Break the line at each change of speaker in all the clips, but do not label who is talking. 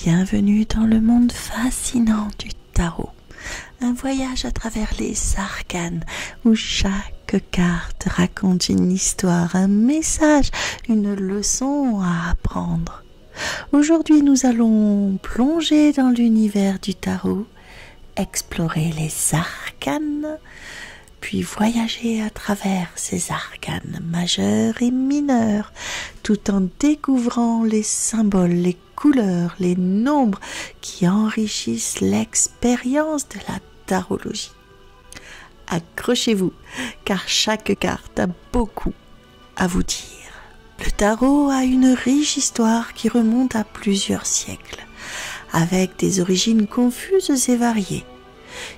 Bienvenue dans le monde fascinant du tarot. Un voyage à travers les arcanes où chaque carte raconte une histoire, un message, une leçon à apprendre. Aujourd'hui, nous allons plonger dans l'univers du tarot, explorer les arcanes, puis voyager à travers ces arcanes majeurs et mineurs, tout en découvrant les symboles, les couleurs, les nombres qui enrichissent l'expérience de la tarologie. Accrochez-vous, car chaque carte a beaucoup à vous dire. Le tarot a une riche histoire qui remonte à plusieurs siècles, avec des origines confuses et variées.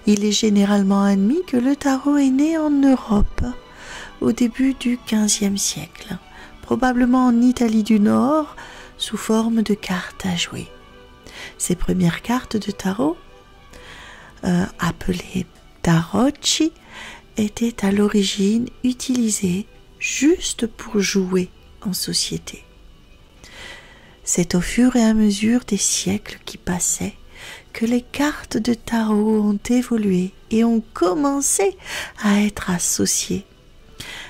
Il est généralement admis que le tarot est né en Europe au début du XVe siècle, probablement en Italie du Nord, sous forme de cartes à jouer. Ces premières cartes de tarot, appelées tarocchi, étaient à l'origine utilisées juste pour jouer en société. C'est au fur et à mesure des siècles qui passaient que les cartes de tarot ont évolué et ont commencé à être associées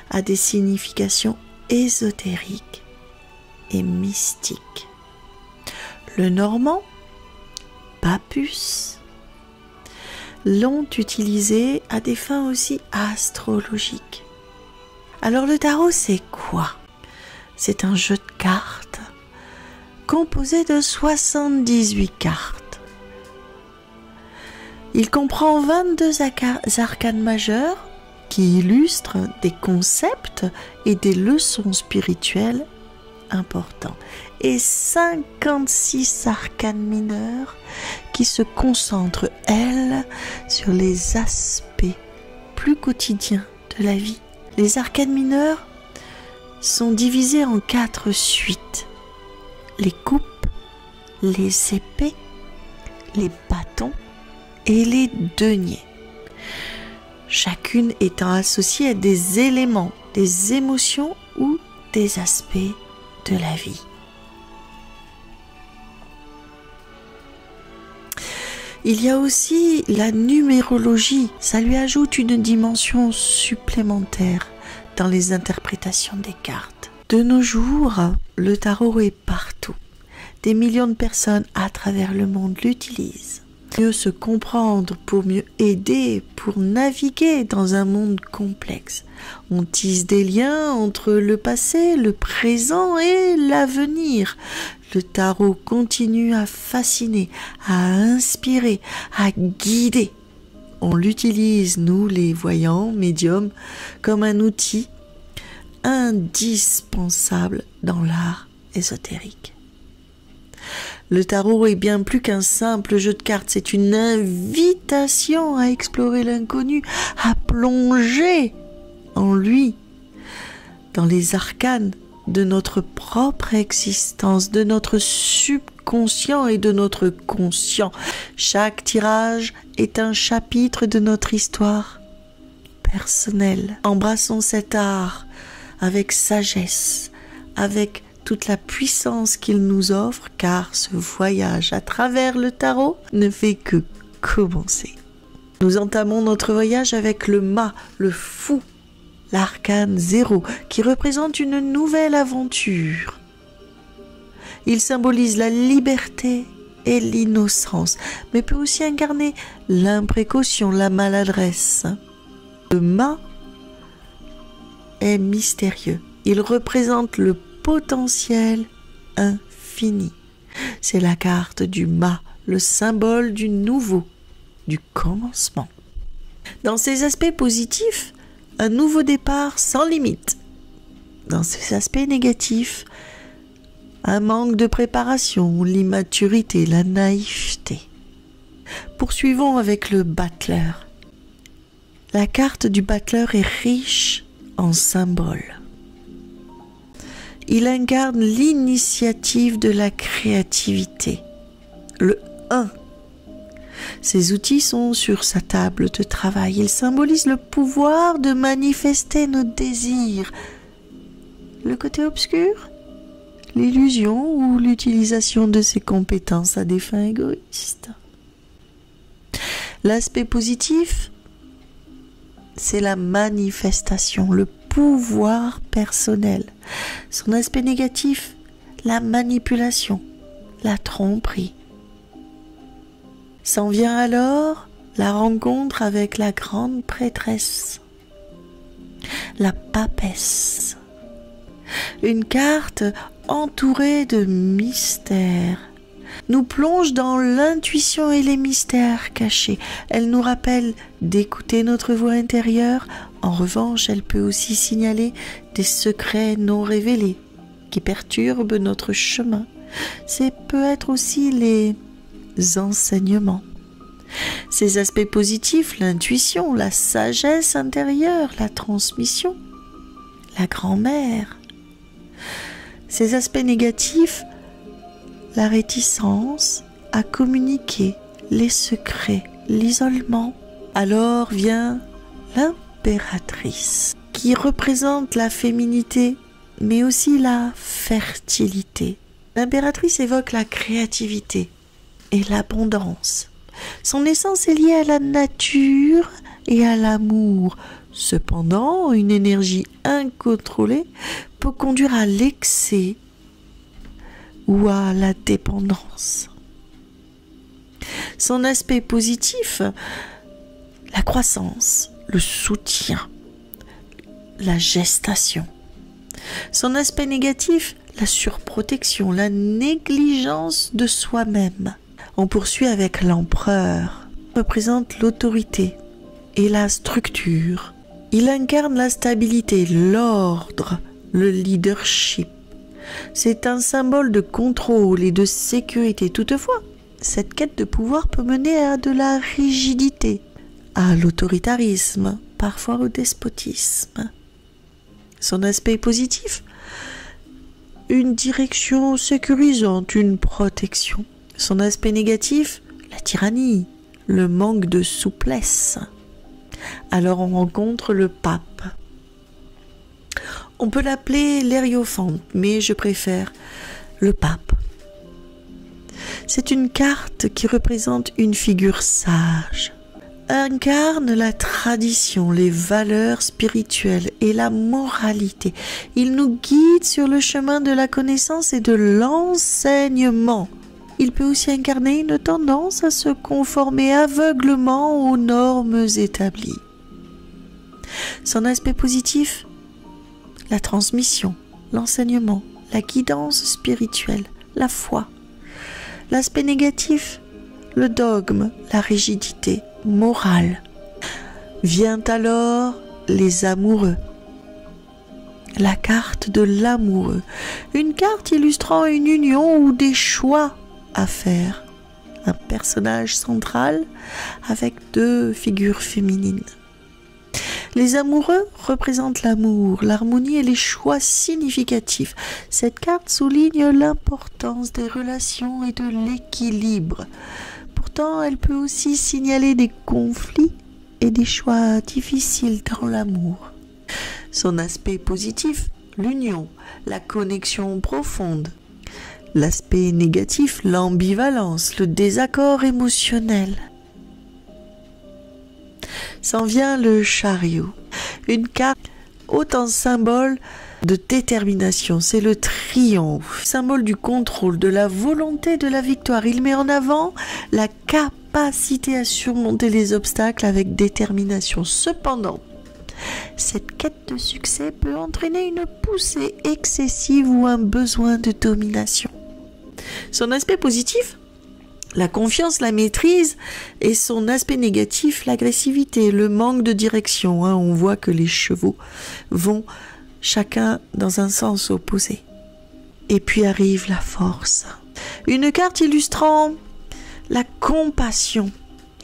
à des significations ésotériques et mystiques. Le normand, Papus, l'ont utilisé à des fins aussi astrologiques. Alors le tarot, c'est quoi? C'est un jeu de cartes composé de 78 cartes. Il comprend 22 arcanes majeures qui illustrent des concepts et des leçons spirituelles importants et 56 arcanes mineures qui se concentrent, elles, sur les aspects plus quotidiens de la vie. Les arcanes mineures sont divisées en 4 suites: les coupes, les épées, les bâtons et les deniers, chacune étant associée à des éléments, des émotions ou des aspects de la vie. Il y a aussi la numérologie, ça lui ajoute une dimension supplémentaire dans les interprétations des cartes. De nos jours, le tarot est partout. Des millions de personnes à travers le monde l'utilisent. Mieux se comprendre, pour mieux aider, pour naviguer dans un monde complexe. On tisse des liens entre le passé, le présent et l'avenir. Le tarot continue à fasciner, à inspirer, à guider. On l'utilise, nous les voyants, médiums, comme un outil indispensable dans l'art ésotérique. Le tarot est bien plus qu'un simple jeu de cartes, c'est une invitation à explorer l'inconnu, à plonger en lui, dans les arcanes de notre propre existence, de notre subconscient et de notre conscient. Chaque tirage est un chapitre de notre histoire personnelle. Embrassons cet art avec sagesse, avec toute la puissance qu'il nous offre, car ce voyage à travers le tarot ne fait que commencer. Nous entamons notre voyage avec le mât, le fou, l'arcane 0, qui représente une nouvelle aventure. Il symbolise la liberté et l'innocence, mais peut aussi incarner l'imprécaution, la maladresse. Le mât est mystérieux. Il représente le potentiel infini. C'est la carte du mât, le symbole du nouveau, du commencement. Dans ses aspects positifs, un nouveau départ sans limite. Dans ses aspects négatifs, un manque de préparation, l'immaturité, la naïveté. Poursuivons avec le battleur. La carte du battleur est riche en symboles. Il incarne l'initiative de la créativité, le 1. Ses outils sont sur sa table de travail. Il symbolise le pouvoir de manifester nos désirs. Le côté obscur, l'illusion ou l'utilisation de ses compétences à des fins égoïstes. L'aspect positif, c'est la manifestation, le pouvoir personnel. Son aspect négatif, la manipulation, la tromperie. S'en vient alors la rencontre avec la grande prêtresse, la papesse. Une carte entourée de mystères nous plonge dans l'intuition et les mystères cachés. Elle nous rappelle d'écouter notre voix intérieure. En revanche, elle peut aussi signaler des secrets non révélés qui perturbent notre chemin. C'est peut-être aussi les enseignements. Ces aspects positifs, l'intuition, la sagesse intérieure, la transmission, la grand-mère. Ces aspects négatifs, la réticence à communiquer, les secrets, l'isolement. Alors vient l'impératrice, qui représente la féminité, mais aussi la fertilité. L'impératrice évoque la créativité et l'abondance. Son essence est liée à la nature et à l'amour. Cependant, une énergie incontrôlée peut conduire à l'excès ou à la dépendance. Son aspect positif, la croissance, le soutien, la gestation. Son aspect négatif, la surprotection, la négligence de soi-même. On poursuit avec l'empereur. Il représente l'autorité et la structure. Il incarne la stabilité, l'ordre, le leadership. C'est un symbole de contrôle et de sécurité. Toutefois, cette quête de pouvoir peut mener à de la rigidité, à l'autoritarisme, parfois au despotisme. Son aspect positif, une direction sécurisante, une protection. Son aspect négatif, la tyrannie, le manque de souplesse. Alors on rencontre le pape. On peut l'appeler l'Hierophante, mais je préfère le pape. C'est une carte qui représente une figure sage. Incarne la tradition, les valeurs spirituelles et la moralité. Il nous guide sur le chemin de la connaissance et de l'enseignement. Il peut aussi incarner une tendance à se conformer aveuglement aux normes établies. Son aspect positif, la transmission, l'enseignement, la guidance spirituelle, la foi. L'aspect négatif, le dogme, la rigidité morale. Vient alors les amoureux. La carte de l'amoureux, une carte illustrant une union ou des choix à faire. Un personnage central avec deux figures féminines. Les amoureux représentent l'amour, l'harmonie et les choix significatifs. Cette carte souligne l'importance des relations et de l'équilibre. Pourtant, elle peut aussi signaler des conflits et des choix difficiles dans l'amour. Son aspect positif, l'union, la connexion profonde. L'aspect négatif, l'ambivalence, le désaccord émotionnel. S'en vient le chariot, une carte autant symbole de détermination, c'est le triomphe, symbole du contrôle, de la volonté de la victoire. Il met en avant la capacité à surmonter les obstacles avec détermination. Cependant, cette quête de succès peut entraîner une poussée excessive ou un besoin de domination. Son aspect positif, la confiance, la maîtrise, et son aspect négatif, l'agressivité, le manque de direction. On voit que les chevaux vont chacun dans un sens opposé. Et puis arrive la force. Une carte illustrant la compassion,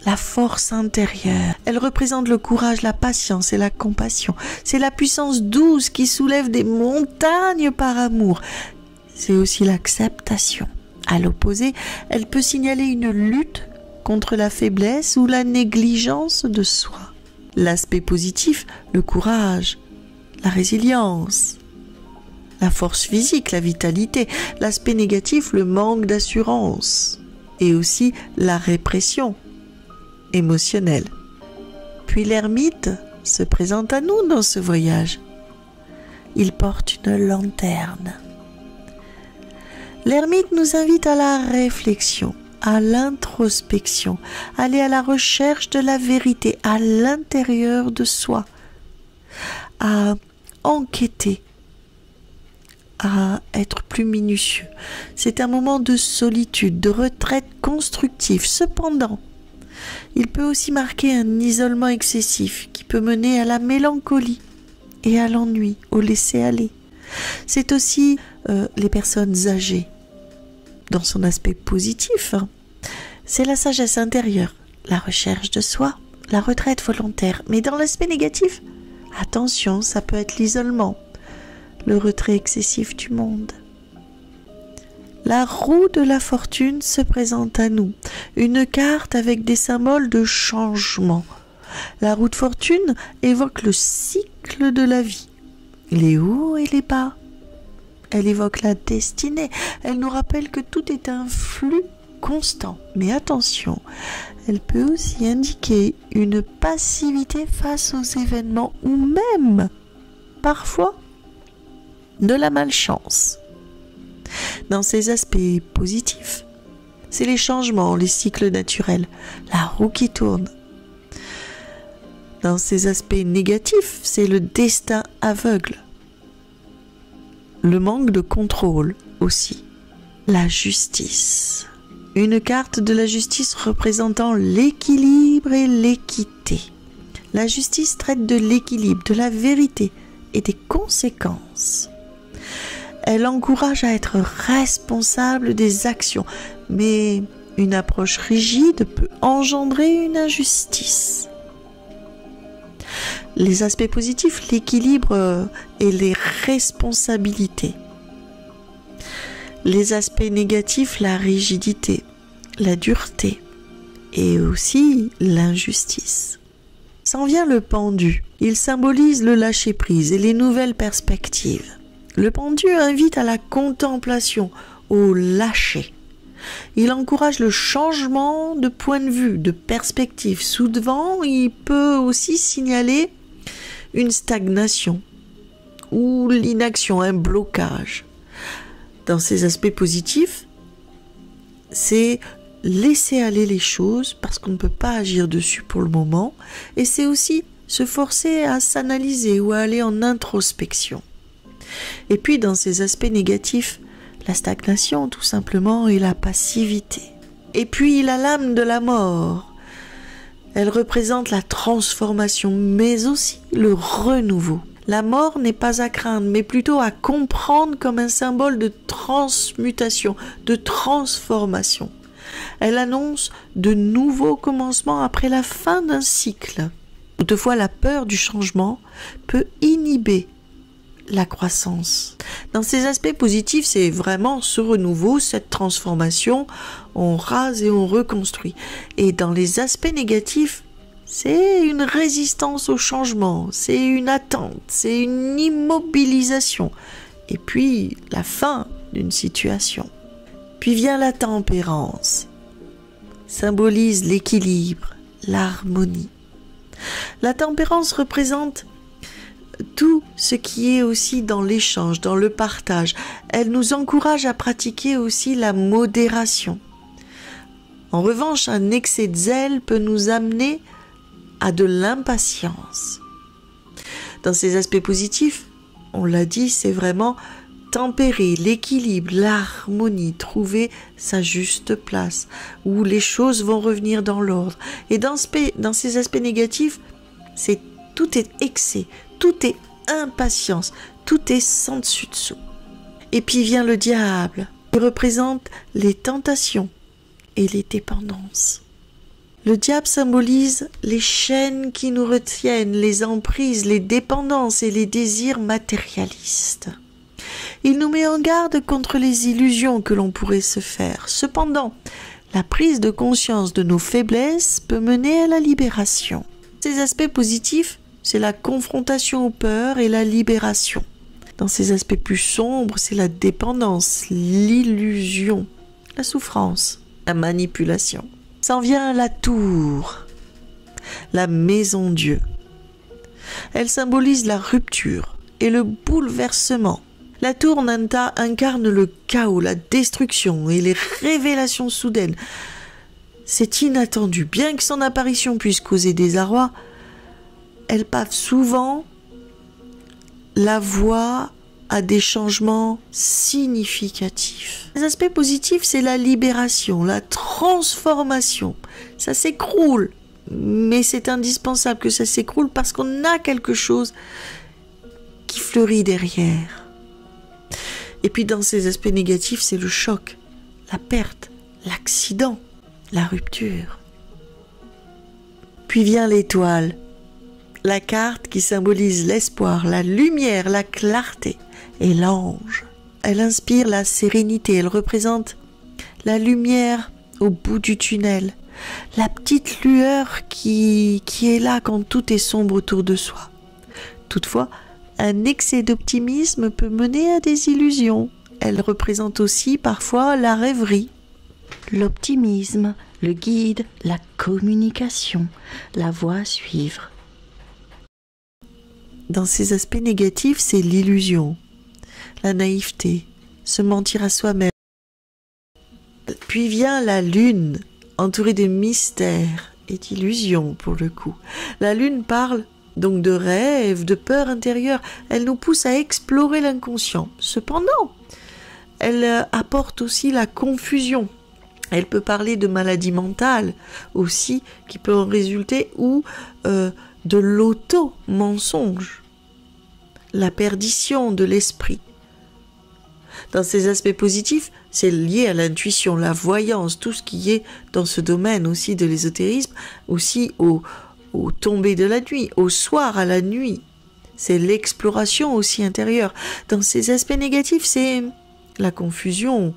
la force intérieure. Elle représente le courage, la patience et la compassion. C'est la puissance douce qui soulève des montagnes par amour. C'est aussi l'acceptation. À l'opposé, elle peut signaler une lutte contre la faiblesse ou la négligence de soi. L'aspect positif, le courage, la résilience, la force physique, la vitalité. L'aspect négatif, le manque d'assurance et aussi la répression émotionnelle. Puis l'ermite se présente à nous dans ce voyage. Il porte une lanterne. L'ermite nous invite à la réflexion, à l'introspection, aller à la recherche de la vérité à l'intérieur de soi, à enquêter, à être plus minutieux. C'est un moment de solitude, de retraite constructive. Cependant, il peut aussi marquer un isolement excessif qui peut mener à la mélancolie et à l'ennui, au laisser-aller. C'est aussi les personnes âgées. Dans son aspect positif, c'est la sagesse intérieure, la recherche de soi, la retraite volontaire. Mais dans l'aspect négatif, attention, ça peut être l'isolement, le retrait excessif du monde. La roue de la fortune se présente à nous, une carte avec des symboles de changement. La roue de fortune évoque le cycle de la vie, les hauts et les bas. Elle évoque la destinée, elle nous rappelle que tout est un flux constant. Mais attention, elle peut aussi indiquer une passivité face aux événements ou même, parfois, de la malchance. Dans ses aspects positifs, c'est les changements, les cycles naturels, la roue qui tourne. Dans ses aspects négatifs, c'est le destin aveugle, le manque de contrôle aussi, la justice. Une carte de la justice représentant l'équilibre et l'équité. La justice traite de l'équilibre, de la vérité et des conséquences. Elle encourage à être responsable des actions, mais une approche rigide peut engendrer une injustice. Les aspects positifs, l'équilibre et les responsabilités. Les aspects négatifs, la rigidité, la dureté et aussi l'injustice. S'en vient le pendu. Il symbolise le lâcher-prise et les nouvelles perspectives. Le pendu invite à la contemplation, au lâcher. Il encourage le changement de point de vue, de perspective. Souvent, il peut aussi signaler une stagnation ou l'inaction, un blocage. Dans ces aspects positifs, c'est laisser aller les choses parce qu'on ne peut pas agir dessus pour le moment, et c'est aussi se forcer à s'analyser ou à aller en introspection. Et puis dans ces aspects négatifs, la stagnation tout simplement et la passivité. Et puis la lame de la mort, elle représente la transformation mais aussi le renouveau. La mort n'est pas à craindre mais plutôt à comprendre comme un symbole de transmutation, de transformation. Elle annonce de nouveaux commencements après la fin d'un cycle. Toutefois, la peur du changement peut inhiber la croissance. Dans ces aspects positifs, c'est vraiment ce renouveau, cette transformation, on rase et on reconstruit. Et dans les aspects négatifs, c'est une résistance au changement, c'est une attente, c'est une immobilisation. Et puis, la fin d'une situation. Puis vient la tempérance, symbolise l'équilibre, l'harmonie. La tempérance représente tout ce qui est aussi dans l'échange, dans le partage. Elle nous encourage à pratiquer aussi la modération. En revanche, un excès de zèle peut nous amener à de l'impatience. Dans ces aspects positifs, on l'a dit, c'est vraiment tempérer, l'équilibre, l'harmonie, trouver sa juste place, où les choses vont revenir dans l'ordre. Et dans ces aspects négatifs, tout est excès, tout est impatience, tout est sans dessus-dessous. Et puis vient le diable, qui représente les tentations et les dépendances. Le diable symbolise les chaînes qui nous retiennent, les emprises, les dépendances et les désirs matérialistes. Il nous met en garde contre les illusions que l'on pourrait se faire. Cependant, la prise de conscience de nos faiblesses peut mener à la libération. Ces aspects positifs, c'est la confrontation aux peurs et la libération. Dans ses aspects plus sombres, c'est la dépendance, l'illusion, la souffrance, la manipulation. S'en vient la tour, la maison Dieu. Elle symbolise la rupture et le bouleversement. La tour incarne le chaos, la destruction et les révélations soudaines. C'est inattendu. Bien que son apparition puisse causer désarroi, elle pave souvent la voie à des changements significatifs. Les aspects positifs, c'est la libération, la transformation. Ça s'écroule, mais c'est indispensable que ça s'écroule parce qu'on a quelque chose qui fleurit derrière. Et puis dans ces aspects négatifs, c'est le choc, la perte, l'accident, la rupture. Puis vient l'étoile, la carte qui symbolise l'espoir, la lumière, la clarté et l'ange. Elle inspire la sérénité, elle représente la lumière au bout du tunnel, la petite lueur qui est là quand tout est sombre autour de soi. Toutefois, un excès d'optimisme peut mener à des illusions. Elle représente aussi parfois la rêverie.
L'optimisme, le guide, la communication, la voie à suivre.
Dans ces aspects négatifs, c'est l'illusion, la naïveté, se mentir à soi-même. Puis vient la lune, entourée de mystères et d'illusions pour le coup. La lune parle donc de rêves, de peurs intérieures. Elle nous pousse à explorer l'inconscient. Cependant, elle apporte aussi la confusion. Elle peut parler de maladies mentales aussi qui peut en résulter ou de l'auto-mensonge, la perdition de l'esprit. Dans ces aspects positifs, c'est lié à l'intuition, la voyance, tout ce qui est dans ce domaine aussi de l'ésotérisme, aussi au tomber de la nuit, au soir, à la nuit. C'est l'exploration aussi intérieure. Dans ces aspects négatifs, c'est la confusion,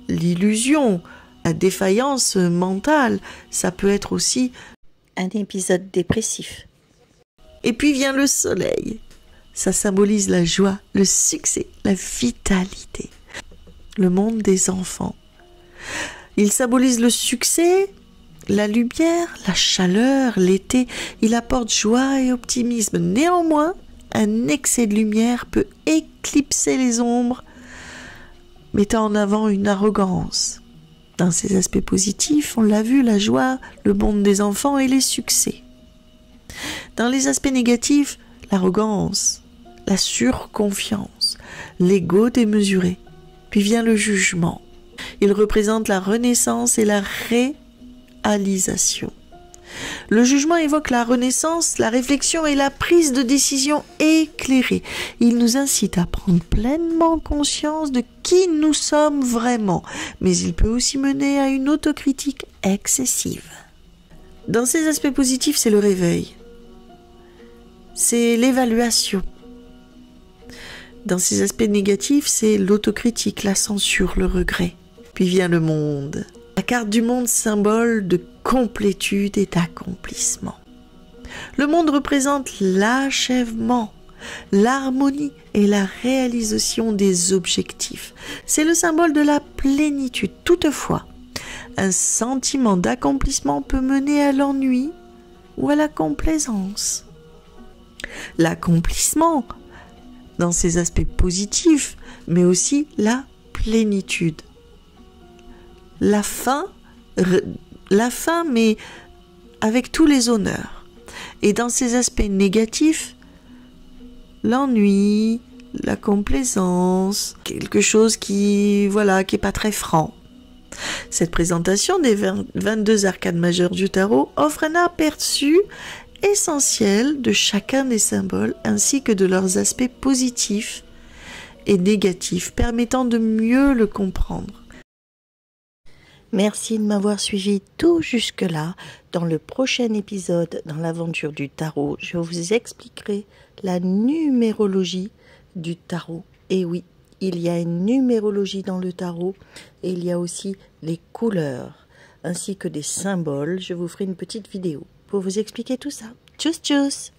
l'illusion, la défaillance mentale. Ça peut être aussi
un épisode dépressif.
Et puis vient le soleil. Ça symbolise la joie, le succès, la vitalité. Le monde des enfants. Il symbolise le succès, la lumière, la chaleur, l'été. Il apporte joie et optimisme. Néanmoins, un excès de lumière peut éclipser les ombres, mettant en avant une arrogance. Dans ces aspects positifs, on l'a vu, la joie, le monde des enfants et les succès. Dans les aspects négatifs, l'arrogance, la surconfiance, l'ego démesuré. Puis vient le jugement. Il représente la renaissance et la réalisation. Le jugement évoque la renaissance, la réflexion et la prise de décision éclairée. Il nous incite à prendre pleinement conscience de qui nous sommes vraiment, mais il peut aussi mener à une autocritique excessive. Dans ces aspects positifs, c'est le réveil. C'est l'évaluation. Dans ces aspects négatifs, c'est l'autocritique, la censure, le regret. Puis vient le monde. La carte du monde, symbole de complétude et d'accomplissement. Le monde représente l'achèvement, l'harmonie et la réalisation des objectifs. C'est le symbole de la plénitude. Toutefois, un sentiment d'accomplissement peut mener à l'ennui ou à la complaisance. L'accomplissement, dans ses aspects positifs, mais aussi la plénitude. La fin, mais avec tous les honneurs. Et dans ses aspects négatifs, l'ennui, la complaisance, quelque chose qui est pas très franc. Cette présentation des 22 arcades majeures du tarot offre un aperçu essentiel de chacun des symboles ainsi que de leurs aspects positifs et négatifs, permettant de mieux le comprendre.
Merci de m'avoir suivi tout jusque-là. Dans le prochain épisode, dans l'aventure du tarot, je vous expliquerai la numérologie du tarot. Et oui, il y a une numérologie dans le tarot et il y a aussi les couleurs ainsi que des symboles. Je vous ferai une petite vidéo pour vous expliquer tout ça. Tchuss tchuss!